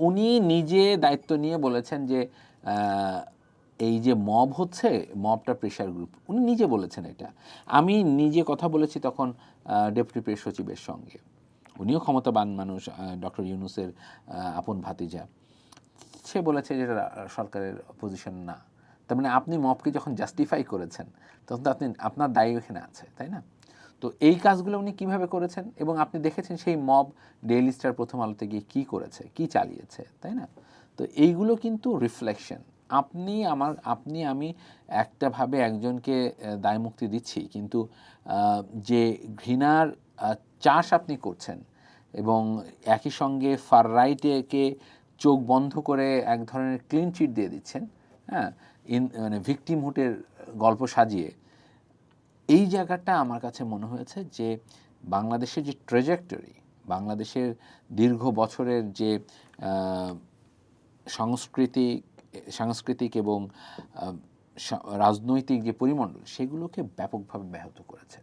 উনি নিজে দায়িত্ব নিয়ে বলেছেন যে এই যে মব হচ্ছে, মবটা প্রেশার গ্রুপ, উনি নিজে বলেছেন এটা। আমি নিজে কথা বলেছি তখন ডেপুটি প্রেস সচিবের সঙ্গে, উনিও ক্ষমতাবান মানুষ, ডক্টর ইউনূসের আপন ভাতিজা। সে বলেছে যে এটা সরকারের পজিশন না। তার মানে আপনি মবকে যখন জাস্টিফাই করেছেন তখন তো আপনার দায় এখানে আছে, তাই না? তো এই কাজগুলো উনি কীভাবে করেছেন, এবং আপনি দেখেছেন সেই মব ডেইলি স্টার, প্রথম আলোতে গিয়ে কী করেছে, কী চালিয়েছে, তাই না? তো এইগুলো কিন্তু রিফ্লেকশন। আপনি আমি একটাভাবে একজনকে দায়মুক্তি দিচ্ছি, কিন্তু যে ঘৃণার চাষ আপনি করছেন এবং একই সঙ্গে ফার রাইটকে চোখ বন্ধ করে এক ধরনের ক্লিন চিট দিয়ে দিচ্ছেন, হ্যাঁ, মানে ভিকটিমহুডের গল্প সাজিয়ে, এই জায়গাটা আমার কাছে মনে হয়েছে যে বাংলাদেশের যে ট্র্যাজেক্টরি, বাংলাদেশের দীর্ঘ বছরের যে সাংস্কৃতিক এবং রাজনৈতিক যে পরিমণ্ডল, সেগুলোকে ব্যাপকভাবে ব্যাহত করেছে।